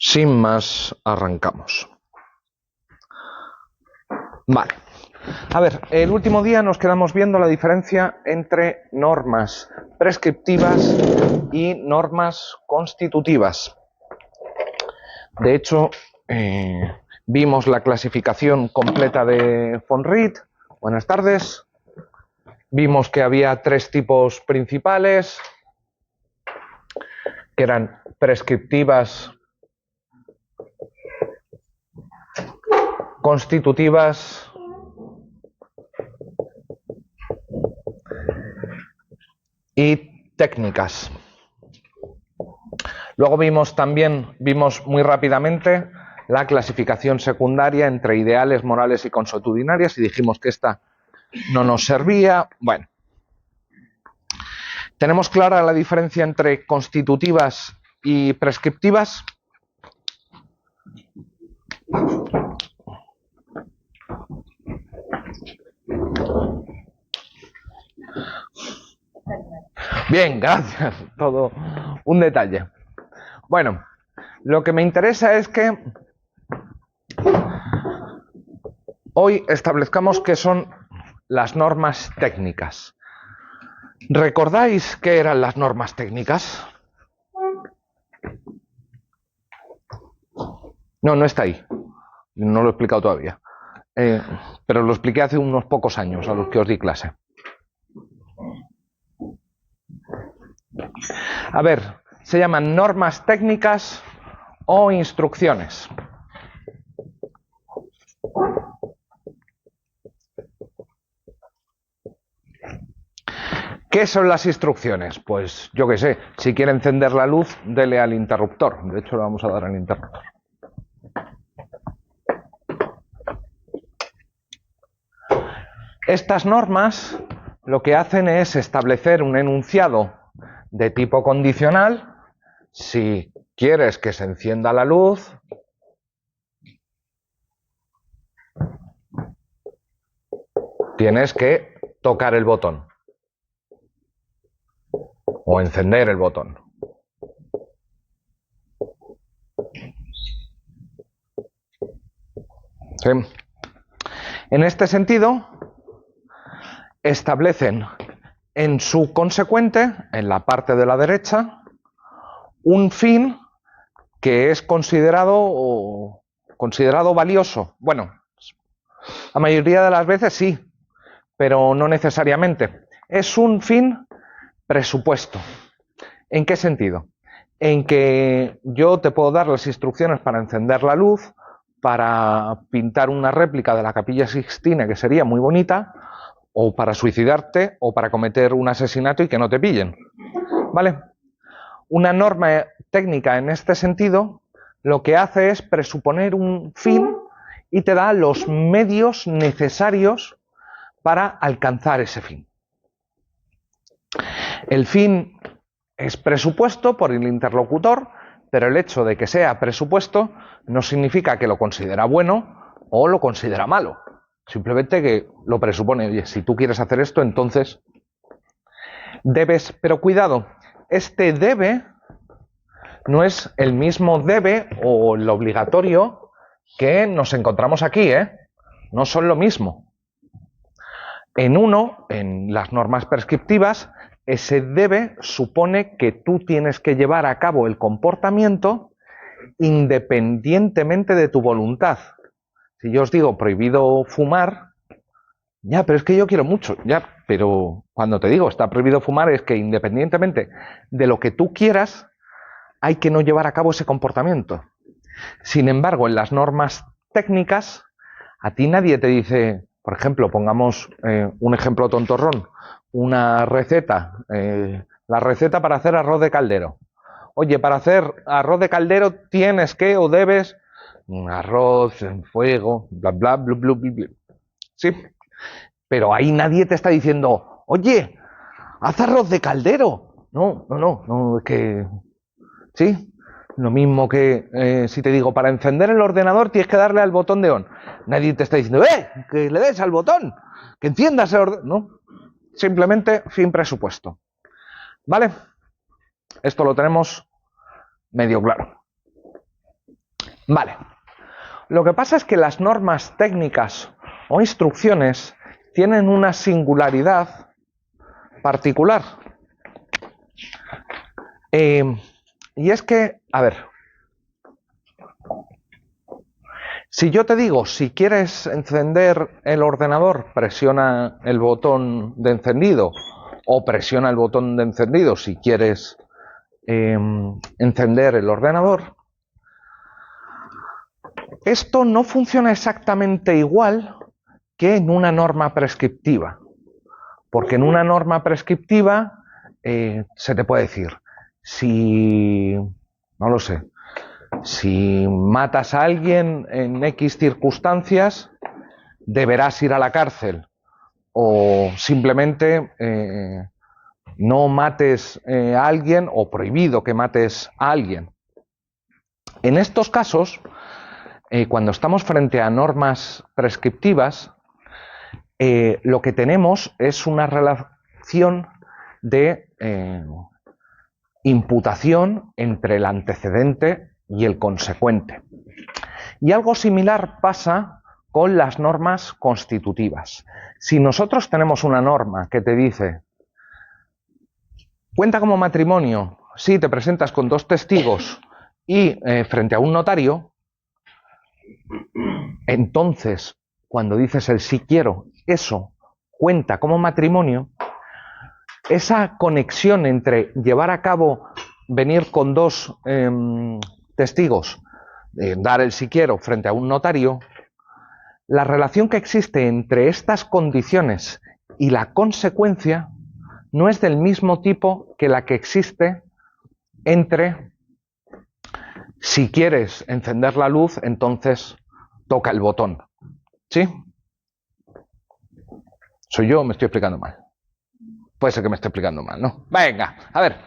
Sin más, arrancamos. Vale. A ver, el último día nos quedamos viendo la diferencia entre normas prescriptivas y normas constitutivas. De hecho, vimos la clasificación completa de von Wright. Buenas tardes. Vimos que había tres tipos principales, que eran prescriptivas, constitutivas y técnicas. Luego vimos muy rápidamente la clasificación secundaria entre ideales, morales y consuetudinarias y dijimos que esta no nos servía. Bueno, ¿tenemos clara la diferencia entre constitutivas y prescriptivas? Bien, gracias. Todo un detalle. Bueno, lo que me interesa es que hoy establezcamos qué son las normas técnicas. ¿Recordáis qué eran las normas técnicas? No está ahí. No lo he explicado todavía. Pero lo expliqué hace unos pocos años a los que os di clase. A ver, se llaman normas técnicas o instrucciones. ¿Qué son las instrucciones? Pues yo qué sé, si quiere encender la luz, dele al interruptor. De hecho, le vamos a dar al interruptor. Estas normas lo que hacen es establecer un enunciado de tipo condicional. Si quieres que se encienda la luz, tienes que tocar el botón o encender el botón. ¿Sí? En este sentido, establecen en su consecuente, en la parte de la derecha, un fin que es considerado valioso. Bueno, la mayoría de las veces sí, pero no necesariamente. Es un fin presupuesto. ¿En qué sentido? En que yo te puedo dar las instrucciones para encender la luz, para pintar una réplica de la Capilla Sixtina, que sería muy bonita, o para suicidarte, o para cometer un asesinato y que no te pillen. ¿Vale? Una norma técnica en este sentido lo que hace es presuponer un fin y te da los medios necesarios para alcanzar ese fin. El fin es presupuesto por el interlocutor, pero el hecho de que sea presupuesto no significa que lo considera bueno o lo considera malo. Simplemente que lo presupone. Oye, si tú quieres hacer esto, entonces debes. Pero cuidado, este debe no es el mismo debe o el obligatorio que nos encontramos aquí, ¿eh? No son lo mismo. En las normas prescriptivas, ese debe supone que tú tienes que llevar a cabo el comportamiento independientemente de tu voluntad. Si yo os digo prohibido fumar, ya, pero es que yo quiero mucho, ya, pero cuando te digo está prohibido fumar es que independientemente de lo que tú quieras, hay que no llevar a cabo ese comportamiento. Sin embargo, en las normas técnicas, a ti nadie te dice, por ejemplo, pongamos un ejemplo tontorrón, una receta, la receta para hacer arroz de caldero. Oye, para hacer arroz de caldero tienes que o debes un arroz en fuego, bla, bla, bla, bla, bla, bla. Sí, pero ahí nadie te está diciendo, oye, haz arroz de caldero. No, es que... ¿Sí? Lo mismo que si te digo, para encender el ordenador tienes que darle al botón de on. Nadie te está diciendo, que le des al botón, que enciendas el ordenador. No, simplemente fin presupuesto. ¿Vale? Esto lo tenemos medio claro. Vale. Lo que pasa es que las normas técnicas o instrucciones tienen una singularidad particular. Y es que, a ver, si yo te digo, si quieres encender el ordenador, presiona el botón de encendido, o presiona el botón de encendido si quieres encender el ordenador, esto no funciona exactamente igual que en una norma prescriptiva. Porque en una norma prescriptiva se te puede decir, si, no lo sé, si matas a alguien en X circunstancias, deberás ir a la cárcel. O simplemente no mates a alguien o prohibido que mates a alguien. En estos casos, cuando estamos frente a normas prescriptivas, lo que tenemos es una relación de imputación entre el antecedente y el consecuente. Y algo similar pasa con las normas constitutivas. Si nosotros tenemos una norma que te dice, cuenta como matrimonio si te presentas con 2 testigos y frente a un notario, entonces, cuando dices el sí quiero, eso cuenta como matrimonio, esa conexión entre llevar a cabo, venir con 2 testigos, dar el sí quiero frente a un notario, la relación que existe entre estas condiciones y la consecuencia no es del mismo tipo que la que existe entre si quieres encender la luz, entonces toca el botón. ¿Sí? ¿Soy yo o me estoy explicando mal? Puede ser que me esté explicando mal, ¿no? Venga, a ver.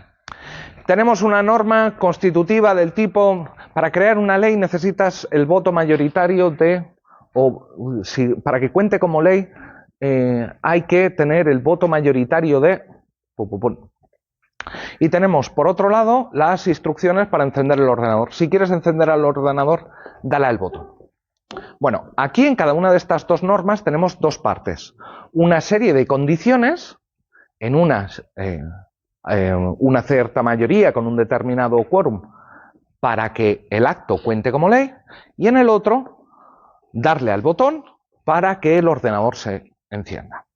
Tenemos una norma constitutiva del tipo, para crear una ley necesitas el voto mayoritario de, o si, para que cuente como ley, hay que tener el voto mayoritario de... Y tenemos, por otro lado, las instrucciones para encender el ordenador. Si quieres encender el ordenador, dale al botón. Bueno, aquí en cada una de estas 2 normas tenemos 2 partes. Una serie de condiciones, en unas una cierta mayoría con un determinado quórum para que el acto cuente como ley, y en el otro, darle al botón para que el ordenador se encienda.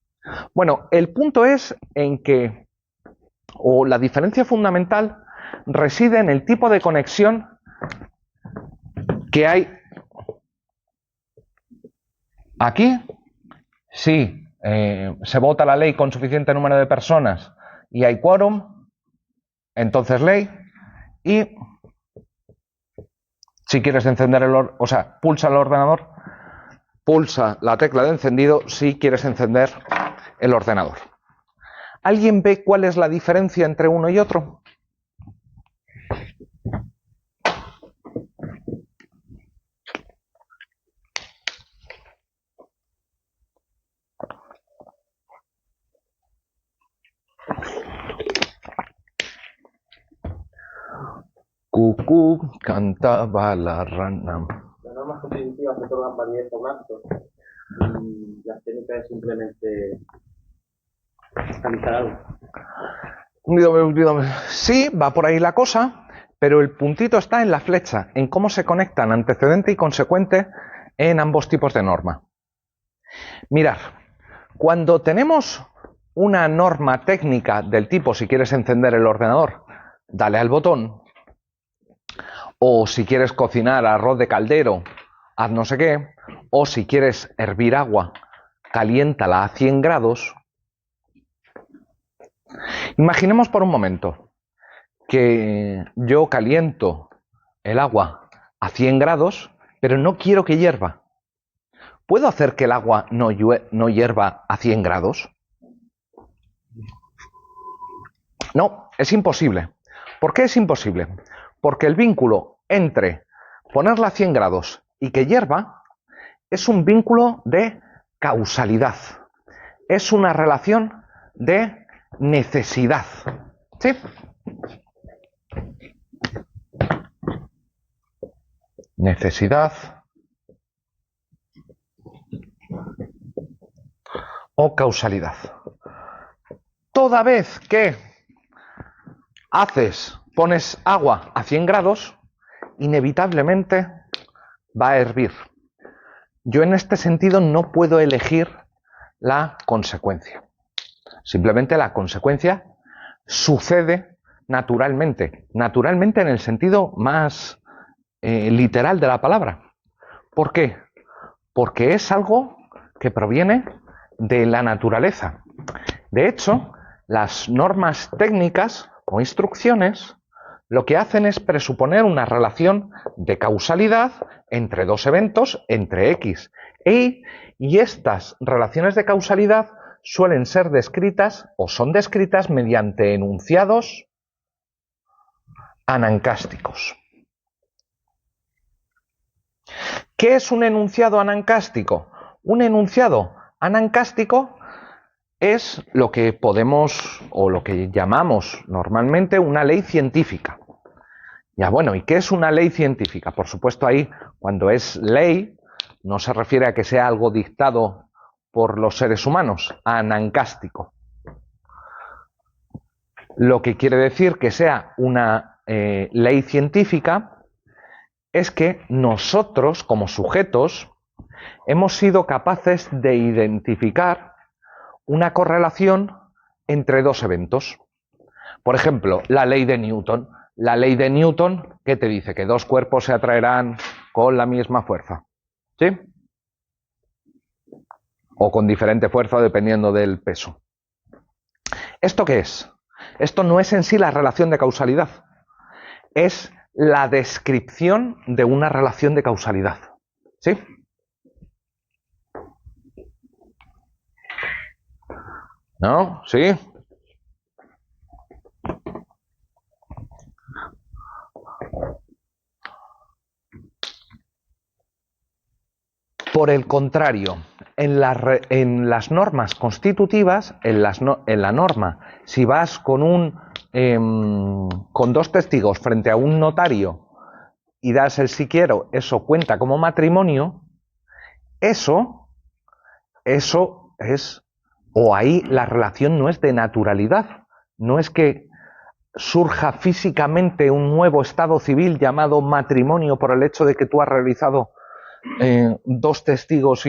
Bueno, el punto es en que, o la diferencia fundamental reside en el tipo de conexión que hay aquí. Si se vota la ley con suficiente número de personas y hay quórum, entonces ley. Y si quieres encender pulsa el ordenador, pulsa la tecla de encendido si quieres encender el ordenador. ¿Alguien ve cuál es la diferencia entre uno y otro? Cucú cantaba la rana. Las normas constitutivas otorgan validez a un acto y las técnicas es simplemente fiscalizar algo. Sí, va por ahí la cosa, pero el puntito está en la flecha, en cómo se conectan antecedente y consecuente en ambos tipos de norma. Mirad, cuando tenemos una norma técnica del tipo si quieres encender el ordenador, dale al botón, o si quieres cocinar arroz de caldero, haz no sé qué, o si quieres hervir agua, caliéntala a 100 grados. Imaginemos por un momento que yo caliento el agua a 100 grados, pero no quiero que hierva. ¿Puedo hacer que el agua no hierva a 100 grados? No, es imposible. ¿Por qué es imposible? Porque el vínculo entre ponerla a 100 grados y que hierva es un vínculo de causalidad. Es una relación de necesidad. ¿Sí? necesidad o causalidad. Toda vez que pones agua a 100 grados, inevitablemente va a hervir. Yo en este sentido no puedo elegir la consecuencia. Simplemente la consecuencia sucede naturalmente. Naturalmente en el sentido más literal de la palabra. ¿Por qué? Porque es algo que proviene de la naturaleza. De hecho, las normas técnicas o instrucciones lo que hacen es presuponer una relación de causalidad entre dos eventos, entre X e Y, y estas relaciones de causalidad suelen ser descritas o son descritas mediante enunciados anancásticos. ¿Qué es un enunciado anancástico? Un enunciado anancástico es lo que podemos o lo que llamamos normalmente una ley científica. Ya bueno, ¿y qué es una ley científica? Por supuesto, ahí cuando es ley no se refiere a que sea algo dictado por los seres humanos, anancástico. Lo que quiere decir que sea una ley científica es que nosotros, como sujetos, hemos sido capaces de identificar una correlación entre dos eventos. Por ejemplo, la ley de Newton. La ley de Newton, ¿qué te dice? Que dos cuerpos se atraerán con la misma fuerza. ¿Sí? O con diferente fuerza dependiendo del peso. ¿Esto qué es? Esto no es en sí la relación de causalidad. Es la descripción de una relación de causalidad. ¿Sí? ¿No? ¿Sí? Por el contrario, en las normas constitutivas, en la norma, si vas con dos testigos frente a un notario y das el si quiero, eso cuenta como matrimonio, eso es, o ahí la relación no es de naturalidad, no es que surja físicamente un nuevo estado civil llamado matrimonio por el hecho de que tú has realizado dos testigos,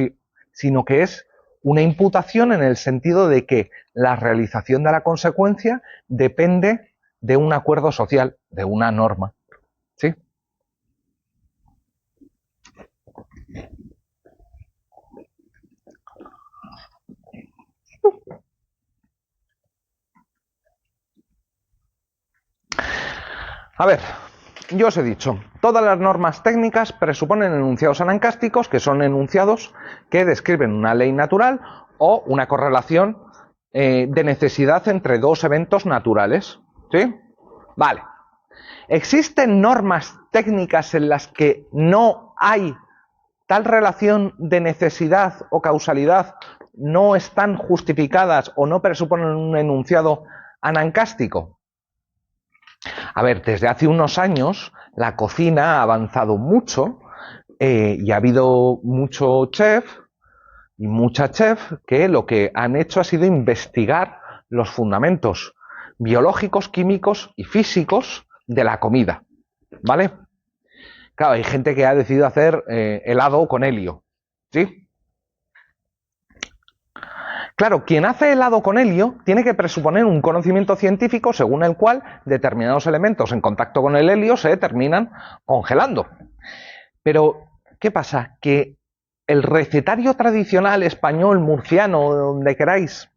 sino que es una imputación en el sentido de que la realización de la consecuencia depende de un acuerdo social, de una norma. ¿Sí? A ver, yo os he dicho, todas las normas técnicas presuponen enunciados anancásticos, que son enunciados que describen una ley natural o una correlación de necesidad entre dos eventos naturales. ¿Sí? Vale. ¿Existen normas técnicas en las que no hay tal relación de necesidad o causalidad, no están justificadas o no presuponen un enunciado anancástico? A ver, desde hace unos años la cocina ha avanzado mucho y ha habido mucho chef y mucha chef que lo que han hecho ha sido investigar los fundamentos biológicos, químicos y físicos de la comida, ¿vale? Claro, hay gente que ha decidido hacer helado con helio, ¿sí? Claro, quien hace helado con helio tiene que presuponer un conocimiento científico según el cual determinados elementos en contacto con el helio se terminan congelando. Pero, ¿qué pasa? Que el recetario tradicional español, murciano, donde queráis,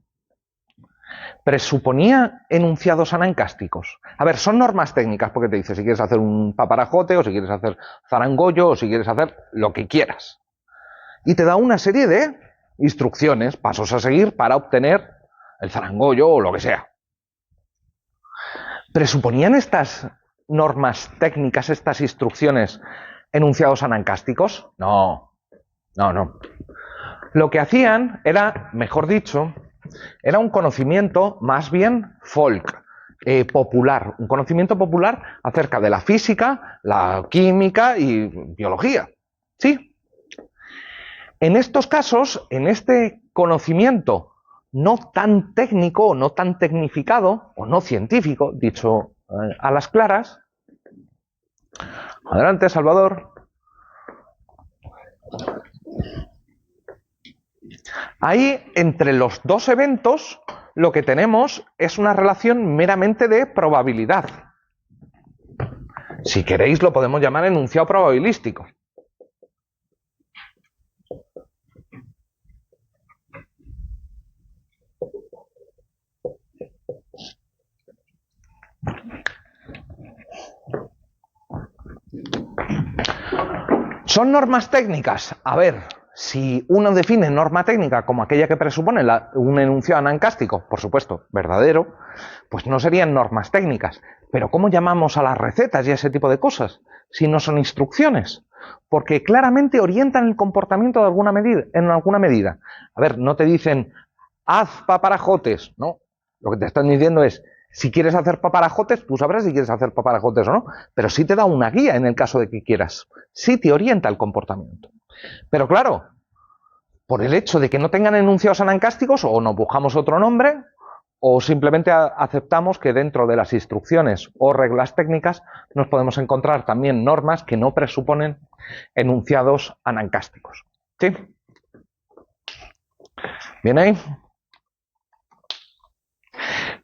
presuponía enunciados anancásticos. A ver, son normas técnicas porque te dice si quieres hacer un paparajote o si quieres hacer zarangollo o si quieres hacer lo que quieras. Y te da una serie de instrucciones, pasos a seguir para obtener el zarangollo o lo que sea. ¿Presuponían estas normas técnicas, estas instrucciones, enunciados anancásticos? No, no, no. Lo que hacían era, mejor dicho, era un conocimiento más bien folk. popular, un conocimiento popular acerca de la física, la química y biología. ¿Sí? En estos casos, en este conocimiento no tan técnico, o no tan tecnificado, o no científico, dicho a las claras. Adelante, Salvador. Ahí, entre los dos eventos, lo que tenemos es una relación meramente de probabilidad. Si queréis, lo podemos llamar enunciado probabilístico. ¿Son normas técnicas? A ver, si uno define norma técnica como aquella que presupone un enunciado anancástico, por supuesto, verdadero, pues no serían normas técnicas. Pero ¿cómo llamamos a las recetas y a ese tipo de cosas si no son instrucciones? Porque claramente orientan el comportamiento de alguna medida, en alguna medida. A ver, no te dicen, haz paparajotes, ¿no? Lo que te están diciendo es, si quieres hacer paparajotes, tú sabrás si quieres hacer paparajotes o no, pero sí te da una guía en el caso de que quieras. Sí te orienta el comportamiento. Pero claro, por el hecho de que no tengan enunciados anancásticos, o nos buscamos otro nombre, o simplemente aceptamos que dentro de las instrucciones o reglas técnicas nos podemos encontrar también normas que no presuponen enunciados anancásticos. ¿Sí? ¿Bien ahí?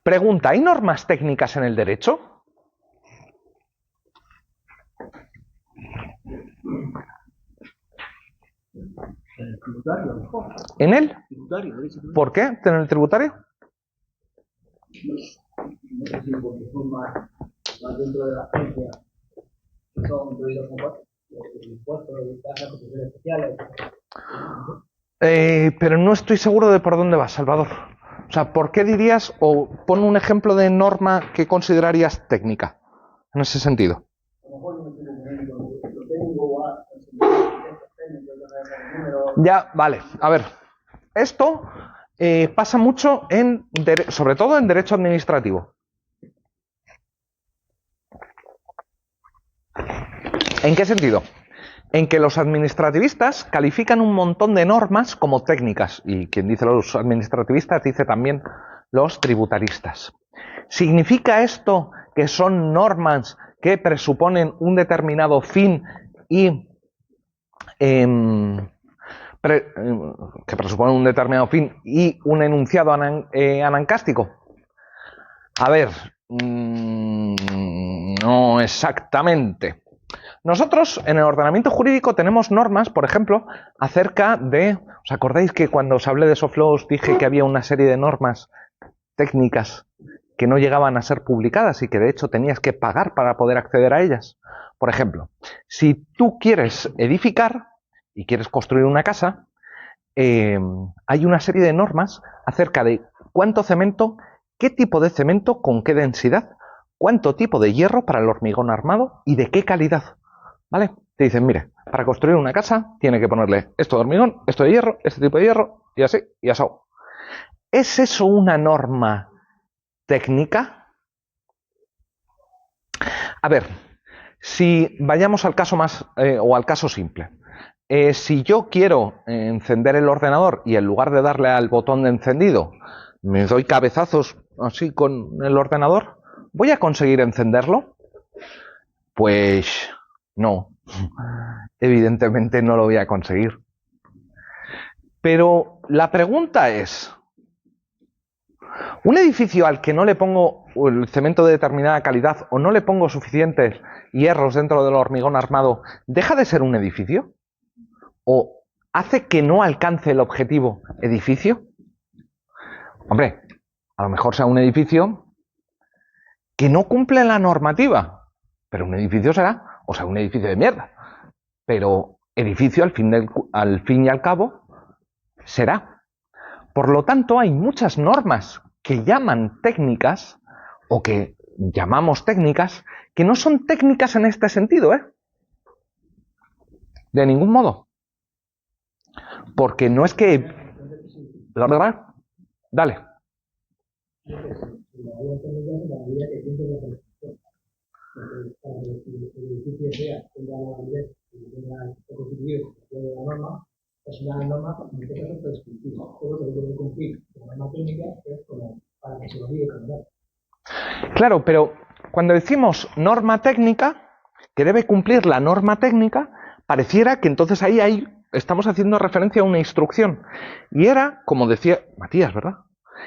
Pregunta, ¿hay normas técnicas en el derecho? En el tributario, mejor. ¿En el? Tributario, ¿Por qué? ¿En el tributario? no sé si porque son más dentro de la agencia, que son prohibidos con impuestos, tasas, concesiones especiales. Pero no estoy seguro de por dónde vas, Salvador. O sea, ¿por qué dirías, o pon un ejemplo de norma que considerarías técnica en ese sentido? A lo mejor no estoy entendiendo, lo tengo, Ya, vale, a ver. Esto pasa mucho sobre todo en derecho administrativo. ¿En qué sentido? En que los administrativistas califican un montón de normas como técnicas, y quien dice los administrativistas dice también los tributaristas. ¿Significa esto que son normas que presuponen un determinado fin y que presuponen un determinado fin y un enunciado anancástico? A ver, no exactamente. Nosotros en el ordenamiento jurídico tenemos normas, por ejemplo, acerca de... ¿Os acordáis que cuando os hablé de Soflo os dije que había una serie de normas técnicas que no llegaban a ser publicadas y que de hecho tenías que pagar para poder acceder a ellas? Por ejemplo, si tú quieres edificar y quieres construir una casa, hay una serie de normas acerca de cuánto cemento, qué tipo de cemento, con qué densidad, cuánto tipo de hierro para el hormigón armado y de qué calidad. ¿Vale? Te dicen, mire, para construir una casa tiene que ponerle esto de hormigón, esto de hierro, este tipo de hierro, y así, y asado. ¿Es eso una norma técnica? A ver, si vayamos al caso más, o al caso simple. Si yo quiero encender el ordenador y en lugar de darle al botón de encendido me doy cabezazos así con el ordenador, ¿voy a conseguir encenderlo? Pues no, evidentemente no lo voy a conseguir. Pero la pregunta es, ¿un edificio al que no le pongo el cemento de determinada calidad o no le pongo suficientes hierros dentro del hormigón armado, deja de ser un edificio? ¿O hace que no alcance el objetivo edificio? Hombre, a lo mejor sea un edificio que no cumple la normativa, pero un edificio será, o sea, un edificio de mierda. Pero edificio al fin y al cabo será. Por lo tanto, hay muchas normas que llaman técnicas o que llamamos técnicas que no son técnicas en este sentido, ¿eh? De ningún modo. Porque no es que... ¿La verdad? Dale. el edificio sea, tenga la validez, tenga el constituido de la norma, es una norma, en este caso, prescriptiva. Todo lo que debe cumplir la norma técnica es como para que se lo olvide cambiar. Claro, pero cuando decimos norma técnica, que debe cumplir la norma técnica, pareciera que entonces ahí estamos haciendo referencia a una instrucción. Y era, como decía Matías, ¿verdad?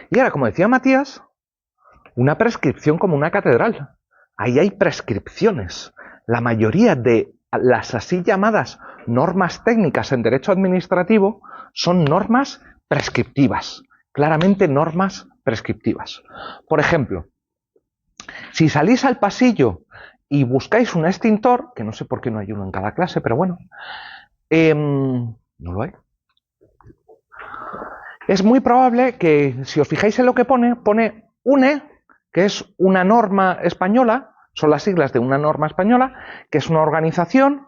Y era, como decía Matías, una prescripción como una catedral. Ahí hay prescripciones. La mayoría de las así llamadas normas técnicas en derecho administrativo son normas prescriptivas. Claramente normas prescriptivas. Por ejemplo, si salís al pasillo y buscáis un extintor, que no sé por qué no hay uno en cada clase, pero bueno, no lo hay. Es muy probable que, si os fijáis en lo que pone UNE, que es una norma española, son las siglas de una norma española, que es una organización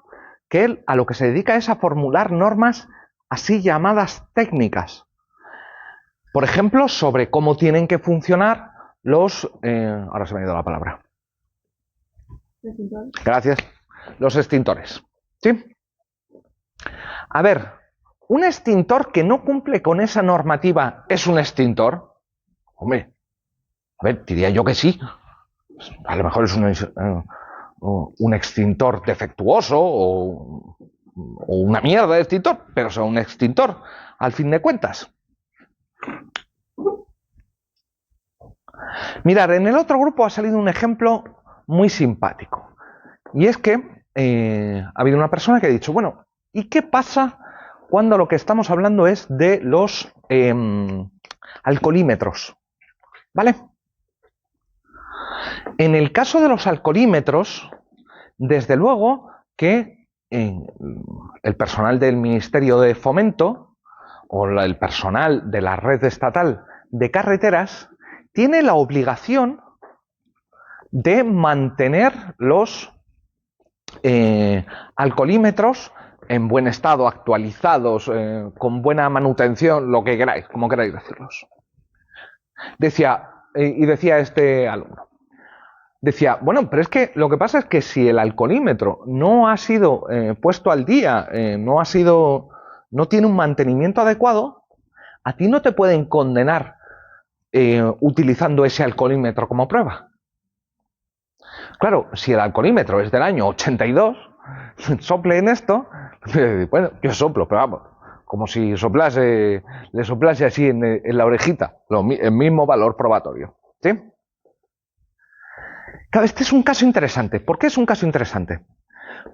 que a lo que se dedica es a formular normas así llamadas técnicas. Por ejemplo, sobre cómo tienen que funcionar los... ahora se me ha ido la palabra. Gracias. Los extintores. ¿Sí? A ver, ¿un extintor que no cumple con esa normativa es un extintor? Hombre, a ver, diría yo que sí. A lo mejor es un extintor defectuoso o una mierda de extintor, pero es un extintor, al fin de cuentas. Mirad, en el otro grupo ha salido un ejemplo muy simpático. Y es que ha habido una persona que ha dicho, bueno, ¿y qué pasa cuando lo que estamos hablando es de los alcoholímetros? ¿Vale? En el caso de los alcoholímetros, desde luego que el personal del Ministerio de Fomento o el personal de la red estatal de carreteras tiene la obligación de mantener los alcoholímetros en buen estado, actualizados, con buena manutención, lo que queráis, como queráis decirlos. Decía este alumno, decía, bueno, pero es que lo que pasa es que si el alcoholímetro no ha sido puesto al día, no tiene un mantenimiento adecuado, a ti no te pueden condenar utilizando ese alcoholímetro como prueba. Claro, si el alcoholímetro es del año 82, sople en esto, bueno, yo soplo, pero vamos, como si le soplase así en la orejita, el mismo valor probatorio. ¿Sí? Claro, este es un caso interesante. ¿Por qué es un caso interesante?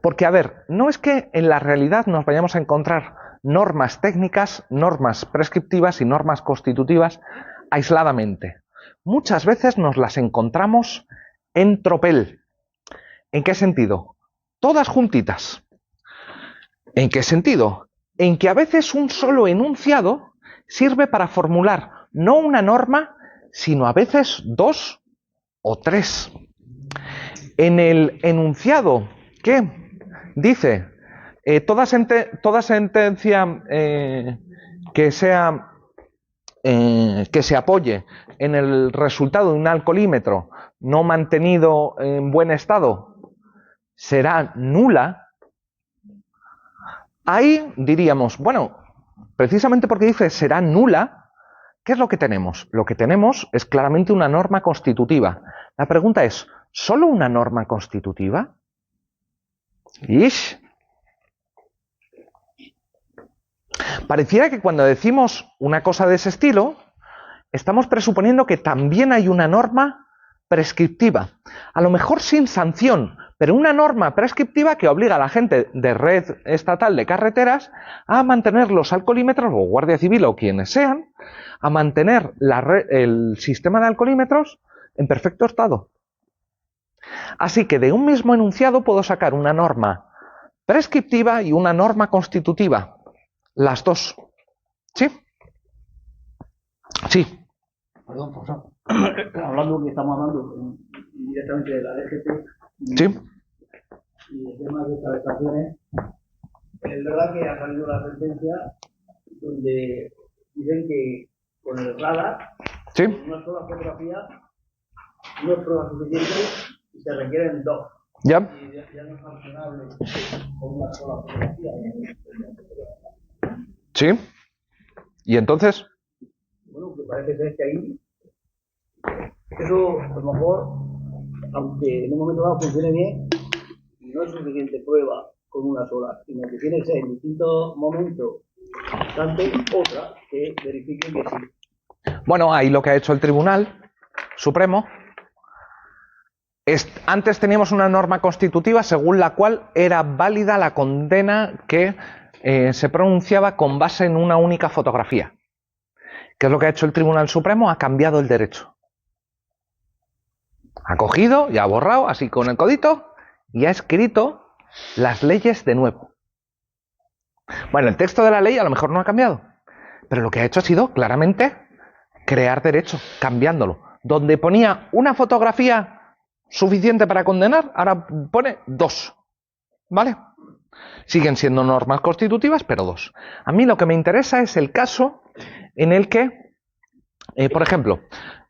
Porque, a ver, no es que en la realidad nos vayamos a encontrar normas técnicas, normas prescriptivas y normas constitutivas aisladamente. Muchas veces nos las encontramos en tropel. ¿En qué sentido? Todas juntitas. ¿En qué sentido? En que a veces un solo enunciado sirve para formular no una norma, sino a veces dos o tres. En el enunciado que dice toda sentencia que se apoye en el resultado de un alcoholímetro no mantenido en buen estado será nula, ahí diríamos, bueno, precisamente porque dice será nula, ¿qué es lo que tenemos? Lo que tenemos es claramente una norma constitutiva. La pregunta es, ¿solo una norma constitutiva? ¡Ish! Pareciera que cuando decimos una cosa de ese estilo, estamos presuponiendo que también hay una norma prescriptiva. A lo mejor sin sanción, pero una norma prescriptiva que obliga a la gente de red estatal de carreteras a mantener los alcoholímetros, o Guardia Civil o quienes sean, a mantener el sistema de alcoholímetros en perfecto estado. Así que de un mismo enunciado puedo sacar una norma prescriptiva y una norma constitutiva. Las dos. ¿Sí? Sí. Perdón, profesor. Hablando que estamos hablando directamente de la DGT Sí. y el tema de estas estaciones, es verdad que ha salido la sentencia donde dicen que con el radar, Sí. con una sola fotografía, no es prueba suficiente y se requieren dos. ¿Ya? Y ya no es sancionable con una sola fotografía. ¿Sí? ¿Y entonces? Bueno, que parece ser que ahí, eso a lo mejor, aunque en un momento dado funcione bien, no es suficiente prueba con una sola, sino que tiene que ser en distintos momentos, tanto otra que verifique que sí. Bueno, ahí lo que ha hecho el Tribunal Supremo es, antes teníamos una norma constitutiva según la cual era válida la condena que se pronunciaba con base en una única fotografía. ¿Qué es lo que ha hecho el Tribunal Supremo? Ha cambiado el derecho. Ha cogido y ha borrado, así con el codito, y ha escrito las leyes de nuevo. Bueno, el texto de la ley a lo mejor no ha cambiado, pero lo que ha hecho ha sido claramente crear derecho, cambiándolo. Donde ponía una fotografía suficiente para condenar, ahora pone 2. ¿Vale? Siguen siendo normas constitutivas, pero 2. A mí lo que me interesa es el caso en el que, por ejemplo,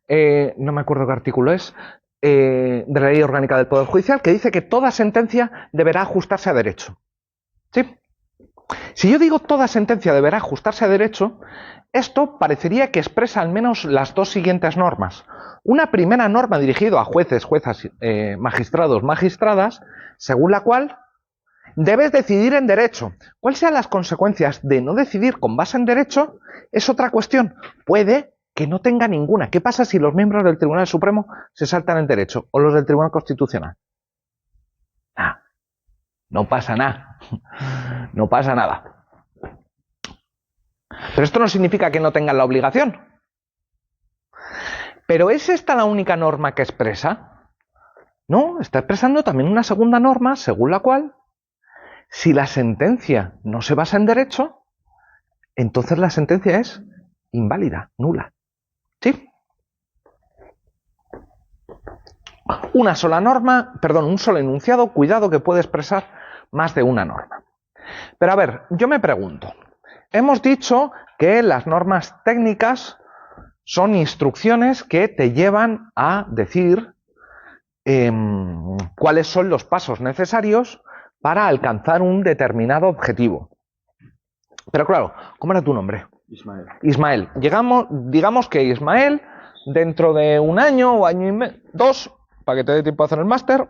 no me acuerdo qué artículo es, de la Ley Orgánica del Poder Judicial, que dice que toda sentencia deberá ajustarse a derecho. ¿Sí? Si yo digo toda sentencia deberá ajustarse a derecho, esto parecería que expresa al menos las 2 siguientes normas. Una primera norma dirigida a jueces, juezas, magistrados, magistradas, según la cual debes decidir en derecho. ¿Cuáles sean las consecuencias de no decidir con base en derecho? Es otra cuestión. Puede que no tenga ninguna. ¿Qué pasa si los miembros del Tribunal Supremo se saltan en derecho o los del Tribunal Constitucional? No pasa nada. No pasa nada. Pero esto no significa que no tengan la obligación. ¿Pero es esta la única norma que expresa? No, está expresando también una segunda norma según la cual, si la sentencia no se basa en derecho, entonces la sentencia es inválida, nula. ¿Sí? Una sola norma, perdón, un solo enunciado, cuidado que puede expresar más de una norma. Pero a ver, yo me pregunto, hemos dicho que las normas técnicas son instrucciones que te llevan a decir cuáles son los pasos necesarios para alcanzar un determinado objetivo. Pero claro, ¿cómo era tu nombre? Ismael. Ismael. Digamos que Ismael, dentro de un año o año y medio, 2, para que te dé tiempo a hacer el máster,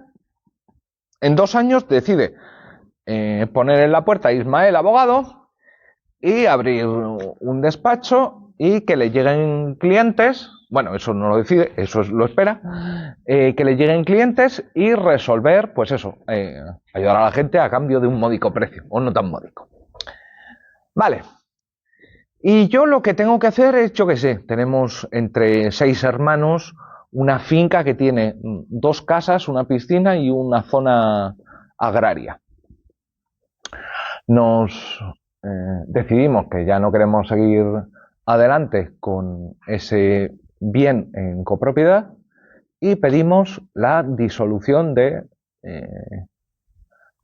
en 2 años decide poner en la puerta a Ismael abogado y abrir un despacho y que le lleguen clientes, bueno, eso no lo decide, eso lo espera, que le lleguen clientes y resolver, pues eso, ayudar a la gente a cambio de un módico precio, o no tan módico. Vale. Y yo lo que tengo que hacer es, yo qué sé, tenemos entre 6 hermanos una finca que tiene 2 casas, una piscina y una zona agraria. Nos decidimos que ya no queremos seguir adelante con ese bien en copropiedad y pedimos la disolución de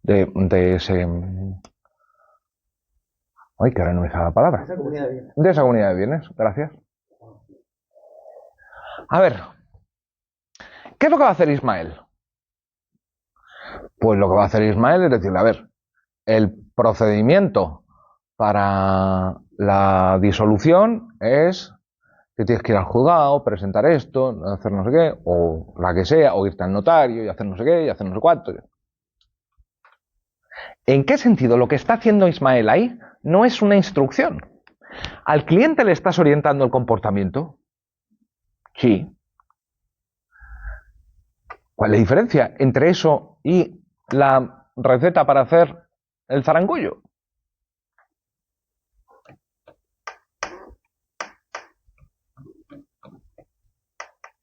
ese... Ay, que ahora no me sale la palabra. De esa comunidad de bienes, gracias. A ver, ¿qué es lo que va a hacer Ismael? Pues lo que va a hacer Ismael es decirle, a ver, el procedimiento para la disolución es que tienes que ir al juzgado, presentar esto, hacer no sé qué, o la que sea, o irte al notario y hacer no sé qué, y hacer no sé cuánto. ¿En qué sentido lo que está haciendo Ismael ahí no es una instrucción? ¿Al cliente le estás orientando el comportamiento? Sí. ¿Cuál es la diferencia entre eso y la receta para hacer el zarangullo?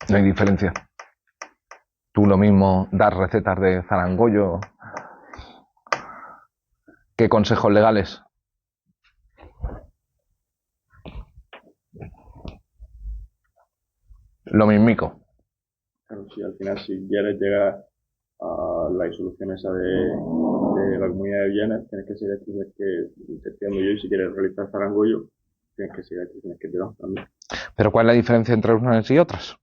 No hay diferencia. Tú lo mismo das recetas de zarangollo que consejos legales. Lo mismico. Claro, si al final si quieres llegar a la disolución esa de la comunidad de bienes, tienes que seguir tienes que entiendo yo, y si quieres realizar zarangollo, tienes que seguir tienes que tirar también. ¿Pero cuál es la diferencia entre unas y otras?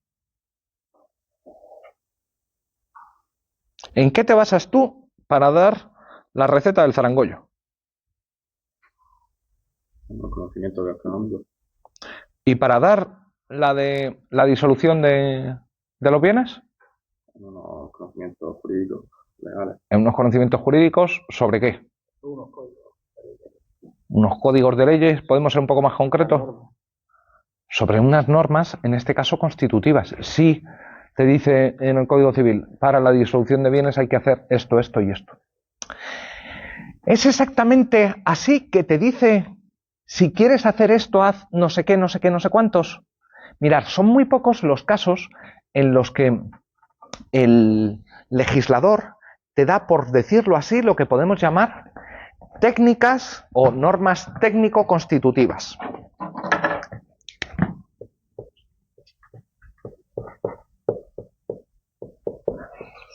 ¿En qué te basas tú para dar la receta del zarangollo? En los conocimientos gastronómicos. ¿Y para dar la de la disolución de los bienes? En unos conocimientos jurídicos legales. En unos conocimientos jurídicos, ¿sobre qué? Unos códigos. Unos códigos de leyes, ¿podemos ser un poco más concretos? Sobre unas normas, en este caso constitutivas. Sí, te dice en el Código Civil, para la disolución de bienes hay que hacer esto, esto y esto. Es exactamente así que te dice, si quieres hacer esto, haz no sé qué, no sé qué, no sé cuántos. Mirad, son muy pocos los casos en los que el legislador te da, por decirlo así, lo que podemos llamar técnicas o normas técnico-constitutivas.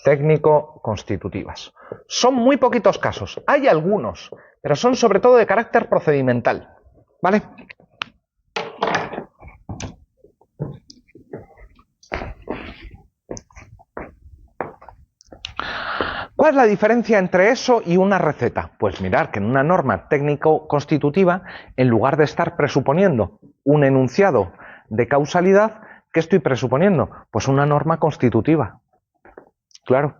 Técnico-constitutivas. Son muy poquitos casos. Hay algunos, pero son sobre todo de carácter procedimental. ¿Vale? ¿Cuál es la diferencia entre eso y una receta? Pues mirar que en una norma técnico-constitutiva, en lugar de estar presuponiendo un enunciado de causalidad, ¿qué estoy presuponiendo? Pues una norma constitutiva. Claro.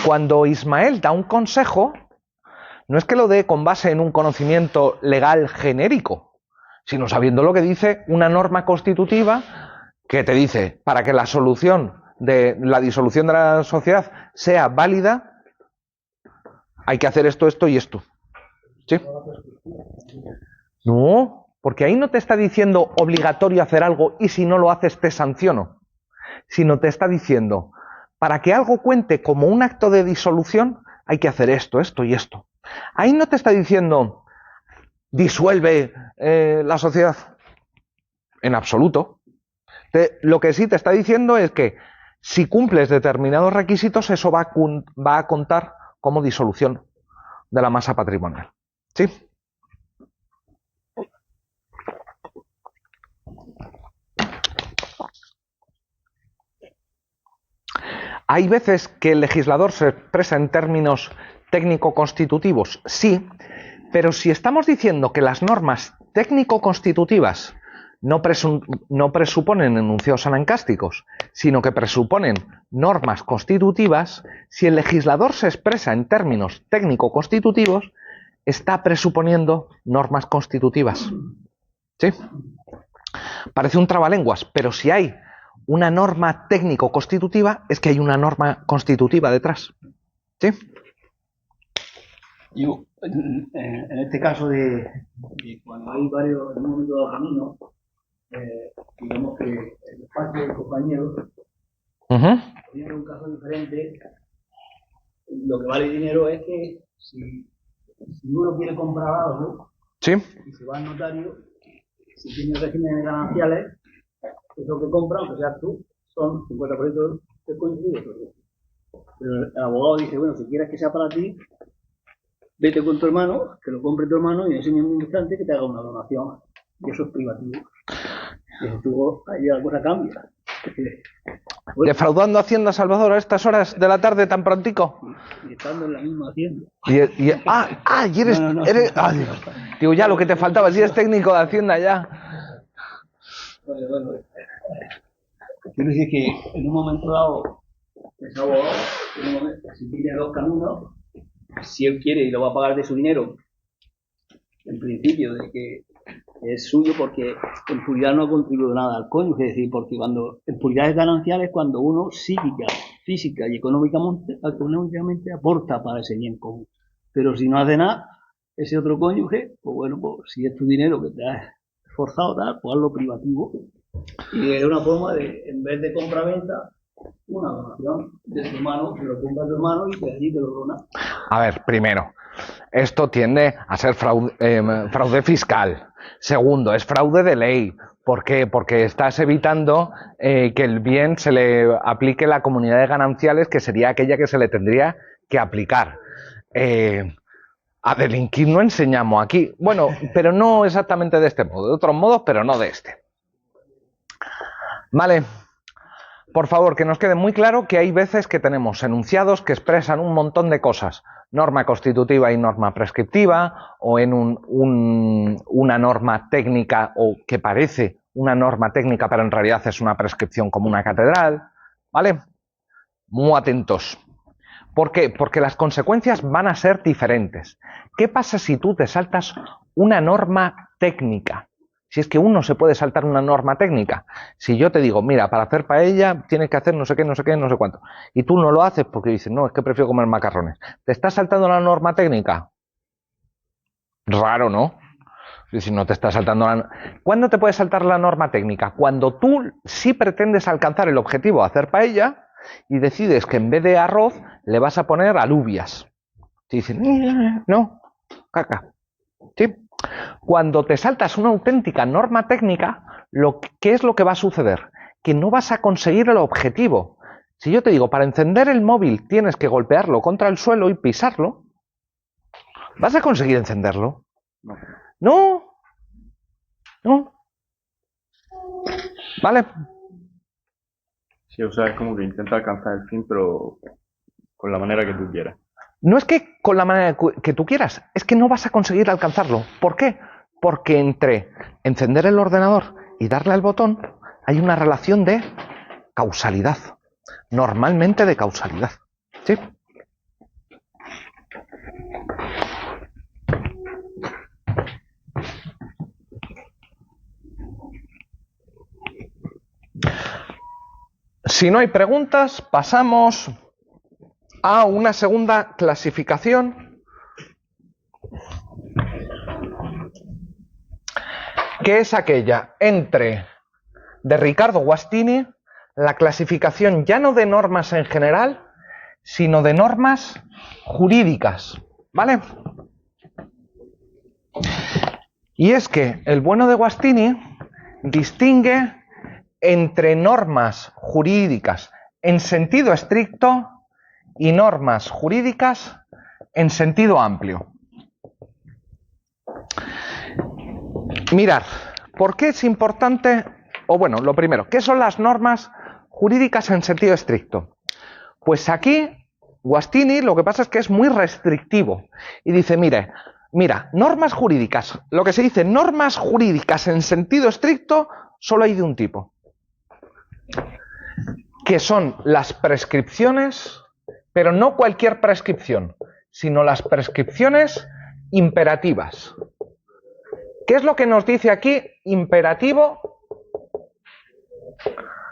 Cuando Ismael da un consejo, no es que lo dé con base en un conocimiento legal genérico, sino sabiendo lo que dice una norma constitutiva que te dice, para que la solución de la disolución de la sociedad sea válida, hay que hacer esto, esto y esto. ¿Sí? No, porque ahí no te está diciendo obligatorio hacer algo y si no lo haces te sanciono, sino te está diciendo, para que algo cuente como un acto de disolución, hay que hacer esto, esto y esto. Ahí no te está diciendo, disuelve la sociedad. En absoluto. Lo que sí te está diciendo es que si cumples determinados requisitos, eso va a contar como disolución de la masa patrimonial. ¿Sí? ¿Hay veces que el legislador se expresa en términos técnico-constitutivos? Sí, pero si estamos diciendo que las normas técnico-constitutivas no presuponen enunciados anancásticos, sino que presuponen normas constitutivas, si el legislador se expresa en términos técnico-constitutivos, está presuponiendo normas constitutivas. ¿Sí? Parece un trabalenguas, pero si hay una norma técnico-constitutiva, es que hay una norma constitutiva detrás. ¿Sí? Yo, en este caso de cuando hay varios, en un momento dado camino, digamos que el espacio del compañero tiene un caso diferente. Lo que vale dinero es que si uno quiere comprar algo, ¿sí? Y se va al notario, si tiene regímenes gananciales, eso que compra, aunque seas tú, son 50% de coincidido. Pero el abogado dice, bueno, si quieres que sea para ti, vete con tu hermano, que lo compre tu hermano y en ese mismo instante que te haga una donación. Y eso es privativo. Y eso ahí la cosa cambia. Bueno, ¿defraudando Hacienda Salvador a estas horas de la tarde tan prontico? y estando en la misma hacienda. Y eres... No. Digo, ya lo que te faltaba, si eres técnico de Hacienda ya. Bueno. Quiero decir que en un momento dado, ese abogado, si tiene dos caminos, si él quiere y lo va a pagar de su dinero, en principio de que es suyo porque en puridad no ha contribuido nada al cónyuge, es decir, porque cuando en puridad es ganancial es cuando uno psíquica, física y económicamente aporta para ese bien común. Pero si no hace nada, ese otro cónyuge, pues bueno, pues si es tu dinero que te has esforzado, tal, pues hazlo privativo. Y es una forma de, en vez de compra-venta, una donación de tu hermano, que lo compra tu hermano y que allí te lo dona. A ver, primero, esto tiende a ser fraude fiscal. Segundo, es fraude de ley. ¿Por qué? Porque estás evitando que el bien se le aplique la comunidad de gananciales, que sería aquella que se le tendría que aplicar. A delinquir no enseñamos aquí. Bueno, pero no exactamente de este modo. De otros modos, pero no de este. Vale. por favor, que nos quede muy claro que hay veces que tenemos enunciados que expresan un montón de cosas. Norma constitutiva y norma prescriptiva, o en una norma técnica, o que parece una norma técnica, pero en realidad es una prescripción como una catedral, ¿vale? Muy atentos. ¿Por qué? Porque las consecuencias van a ser diferentes. ¿Qué pasa si tú te saltas una norma técnica? Si es que uno se puede saltar una norma técnica. Si yo te digo, mira, para hacer paella tienes que hacer no sé qué, no sé qué, no sé cuánto. Y tú no lo haces porque dices, no, es que prefiero comer macarrones. ¿Te estás saltando la norma técnica? Raro, ¿no? Si no te estás saltando la... ¿Cuándo te puedes saltar la norma técnica? Cuando tú sí pretendes alcanzar el objetivo de hacer paella y decides que en vez de arroz le vas a poner alubias. Te dicen, no, caca. ¿Sí? Cuando te saltas una auténtica norma técnica, ¿qué es lo que va a suceder? Que no vas a conseguir el objetivo. Si yo te digo, para encender el móvil tienes que golpearlo contra el suelo y pisarlo, ¿vas a conseguir encenderlo? No. No. No. ¿Vale? Sí, o sea, es como que intenta alcanzar el fin, pero con la manera que tú quieras. No es que con la manera que tú quieras, es que no vas a conseguir alcanzarlo. ¿Por qué? Porque entre encender el ordenador y darle al botón hay una relación de causalidad. Normalmente de causalidad. ¿Sí? Si no hay preguntas, pasamos a una segunda clasificación, que es aquella de Ricardo Guastini, la clasificación ya no de normas en general, sino de normas jurídicas, ¿vale? Y es que el bueno de Guastini distingue entre normas jurídicas en sentido estricto y normas jurídicas en sentido amplio. Mirad, ¿por qué es importante? O bueno, lo primero, ¿qué son las normas jurídicas en sentido estricto? Pues aquí Guastini lo que pasa es que es muy restrictivo y dice, mira, normas jurídicas, lo que se dice normas jurídicas en sentido estricto solo hay de un tipo, que son las prescripciones, pero no cualquier prescripción, sino las prescripciones imperativas. ¿Qué es lo que nos dice aquí imperativo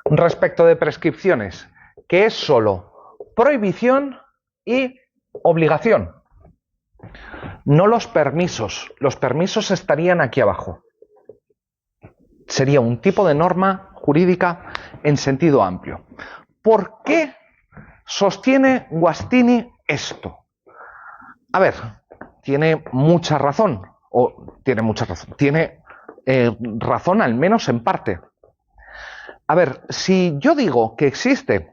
respecto de prescripciones? Que es solo prohibición y obligación. No los permisos. Los permisos estarían aquí abajo. Sería un tipo de norma jurídica en sentido amplio. ¿Por qué sostiene Guastini esto? A ver, tiene mucha razón. Tiene razón al menos en parte. A ver, si yo digo que existe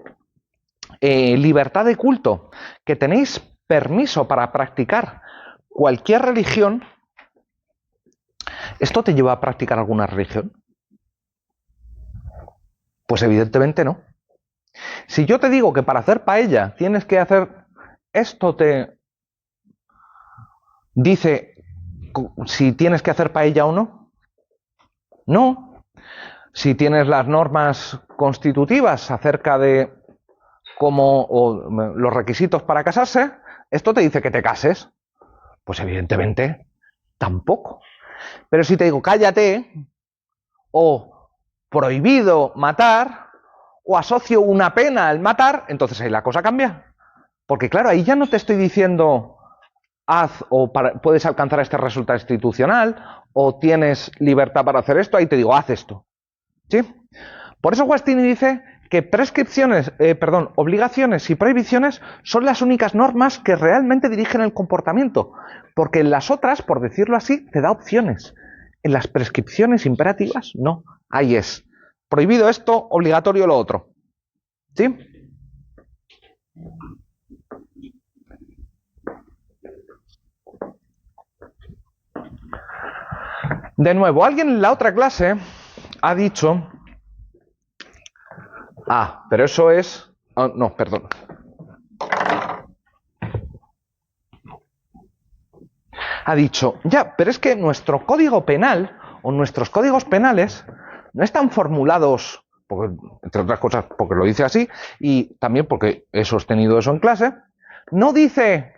libertad de culto, que tenéis permiso para practicar cualquier religión, ¿esto te lleva a practicar alguna religión? Pues evidentemente no. Si yo te digo que para hacer paella tienes que hacer esto, te dice si tienes que hacer paella o no. No. Si tienes las normas constitutivas acerca de los requisitos para casarse, ¿esto te dice que te cases? Pues evidentemente tampoco. Pero si te digo cállate, o prohibido matar, o asocio una pena al matar, entonces ahí la cosa cambia. Porque claro, ahí ya no te estoy diciendo haz puedes alcanzar este resultado institucional, o tienes libertad para hacer esto, ahí te digo haz esto. ¿Sí? Por eso Guastini dice que obligaciones y prohibiciones son las únicas normas que realmente dirigen el comportamiento, porque en las otras, por decirlo así, te da opciones. En las prescripciones imperativas, no. Ahí es prohibido esto, obligatorio lo otro. ¿Sí? De nuevo, alguien en la otra clase ha dicho Ah, pero eso es... Oh, no, perdón. Ha dicho, ya, pero es que nuestro código penal o nuestros códigos penales no están formulados, porque, entre otras cosas, porque lo dice así, y también porque he sostenido eso en clase, no dice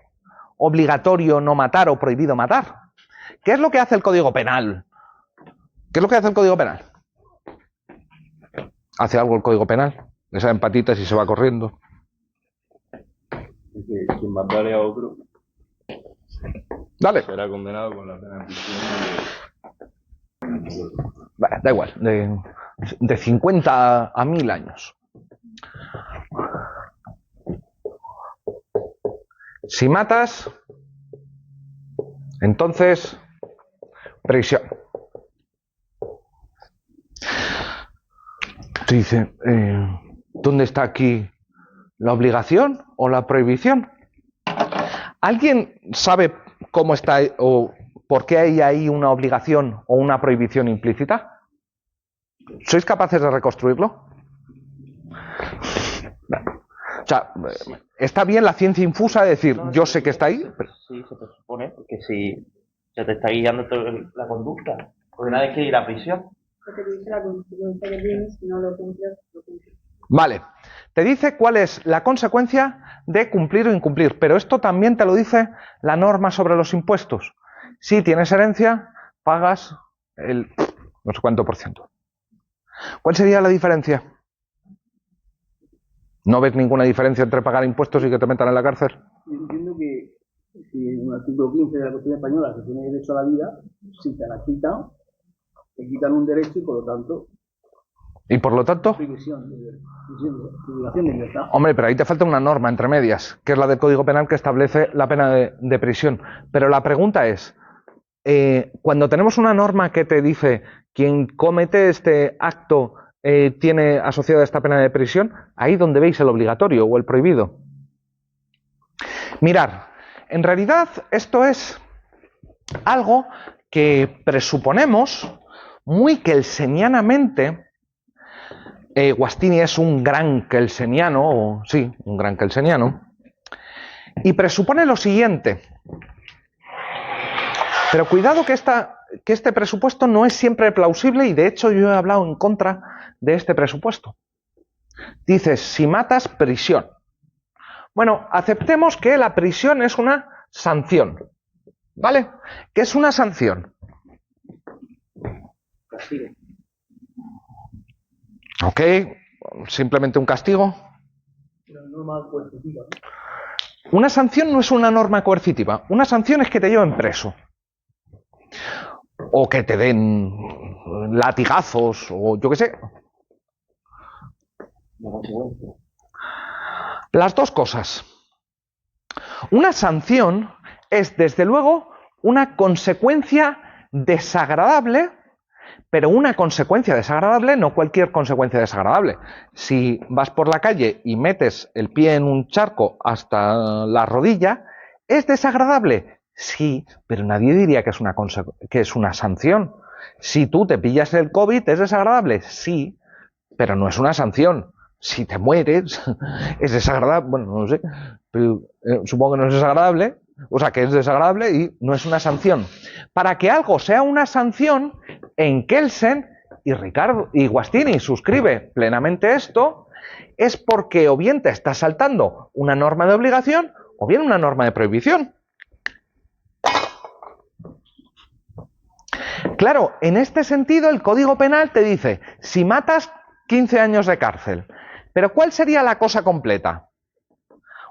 obligatorio no matar o prohibido matar. ¿Qué es lo que hace el código penal? ¿Qué es lo que hace el código penal? ¿Hace algo el código penal? Le salen patitas y se va corriendo. Que quien matare a otro Dale. será condenado con la pena de prisión Da igual, de 50 a 1000 años. Si matas, entonces, prisión. Te dice, ¿dónde está aquí la obligación o la prohibición? ¿Alguien sabe cómo está o por qué hay ahí una obligación o una prohibición implícita? ¿Sois capaces de reconstruirlo? O sea, está bien la ciencia infusa de decir, yo sé que está ahí. Pero... Sí, se presupone, porque si se te está guiando la conducta, porque nadie quiere ir a prisión. Porque dice la consecuencia que tiene, si no lo cumples, lo cumples. Vale, te dice cuál es la consecuencia de cumplir o incumplir, pero esto también te lo dice la norma sobre los impuestos. Si tienes herencia, pagas el no sé cuánto por ciento. ¿Cuál sería la diferencia? ¿No ves ninguna diferencia entre pagar impuestos y que te metan en la cárcel? Yo entiendo que si en el artículo 15 de la Constitución Española se tiene derecho a la vida, si te la quitan, te quitan un derecho y por lo tanto Y por lo tanto, privación de libertad. hombre, pero ahí te falta una norma entre medias, que es la del Código Penal que establece la pena de prisión. Pero la pregunta es, cuando tenemos una norma que te dice quien comete este acto tiene asociada esta pena de prisión, ahí donde veis el obligatorio o el prohibido. Mirar, en realidad esto es algo que presuponemos muy kelsenianamente. Guastini es un gran kelseniano, un gran kelseniano, y presupone lo siguiente. Pero cuidado que este presupuesto no es siempre plausible y de hecho yo he hablado en contra de este presupuesto. Dices, si matas, prisión. Bueno, aceptemos que la prisión es una sanción. ¿Vale? ¿Qué es una sanción? Castigo. Ok, simplemente un castigo. Una norma coercitiva, ¿no? Una sanción no es una norma coercitiva. Una sanción es que te lleven preso. O que te den latigazos, o yo qué sé. La consecuencia. Las dos cosas. Una sanción es, desde luego, una consecuencia desagradable, pero una consecuencia desagradable, no cualquier consecuencia desagradable. Si vas por la calle y metes el pie en un charco hasta la rodilla, ¿es desagradable? Sí, pero nadie diría que es una sanción. Si tú te pillas el COVID, ¿es desagradable? Sí, pero no es una sanción. Si te mueres, es desagradable. Bueno, no lo sé, pero supongo que no es desagradable. O sea, que es desagradable y no es una sanción. Para que algo sea una sanción, en Kelsen y Guastini suscribe plenamente esto, es porque o bien te estás saltando una norma de obligación o bien una norma de prohibición. Claro, en este sentido el Código Penal te dice, si matas, 15 años de cárcel. Pero ¿cuál sería la cosa completa?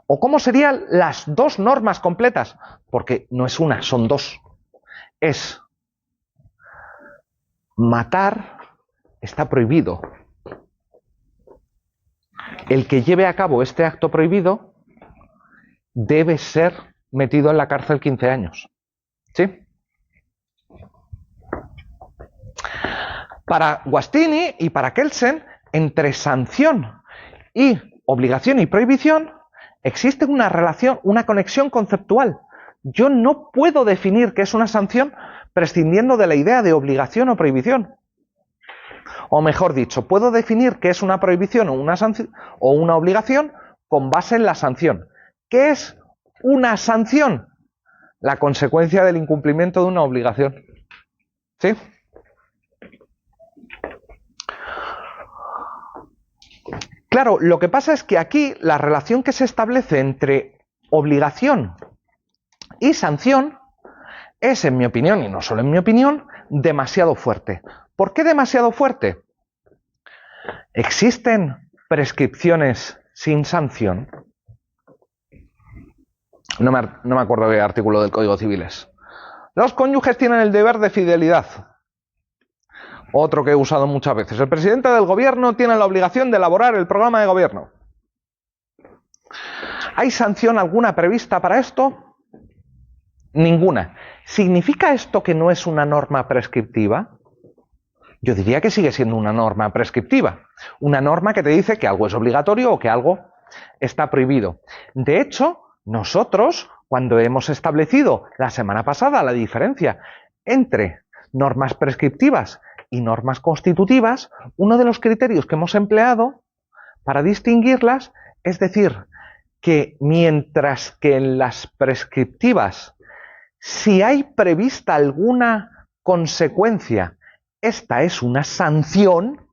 ¿O cómo serían las dos normas completas? Porque no es una, son dos. Es matar está prohibido. El que lleve a cabo este acto prohibido debe ser metido en la cárcel 15 años. ¿Sí? Para Guastini y para Kelsen, entre sanción y obligación y prohibición, existe una relación, una conexión conceptual. Yo no puedo definir qué es una sanción prescindiendo de la idea de obligación o prohibición. O mejor dicho, puedo definir qué es una prohibición o una sanción o una obligación con base en la sanción. ¿Qué es una sanción? La consecuencia del incumplimiento de una obligación. ¿Sí? Claro, lo que pasa es que aquí la relación que se establece entre obligación y sanción es, en mi opinión, y no solo en mi opinión, demasiado fuerte. ¿Por qué demasiado fuerte? ¿Existen prescripciones sin sanción? No me acuerdo qué artículo del Código Civil es. Los cónyuges tienen el deber de fidelidad. Otro que he usado muchas veces. El presidente del gobierno tiene la obligación de elaborar el programa de gobierno. ¿Hay sanción alguna prevista para esto? Ninguna. ¿Significa esto que no es una norma prescriptiva? Yo diría que sigue siendo una norma prescriptiva. Una norma que te dice que algo es obligatorio o que algo está prohibido. De hecho, nosotros, cuando hemos establecido la semana pasada la diferencia entre normas prescriptivas y normas constitutivas, uno de los criterios que hemos empleado para distinguirlas es decir que mientras que en las prescriptivas, si hay prevista alguna consecuencia, esta es una sanción,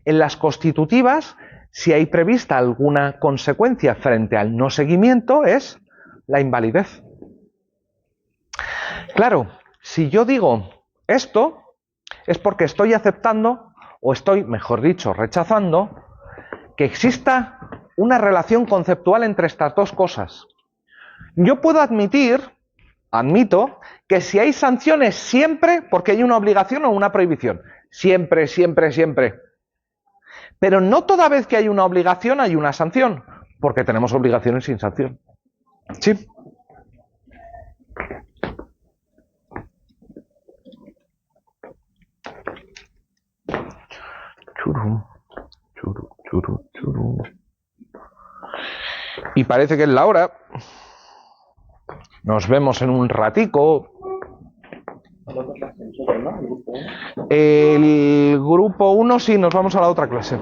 en las constitutivas, si hay prevista alguna consecuencia frente al no seguimiento, es la invalidez. Claro, si yo digo esto, es porque estoy aceptando, o estoy, mejor dicho, rechazando, que exista una relación conceptual entre estas dos cosas. Yo puedo admito, que si hay sanciones siempre, porque hay una obligación o una prohibición. Siempre, siempre, siempre. Pero no toda vez que hay una obligación hay una sanción, porque tenemos obligaciones sin sanción. ¿Sí? Churu, churu, churu, churu. Y parece que es la hora. Nos vemos en un ratico. El grupo 1 sí, nos vamos a la otra clase.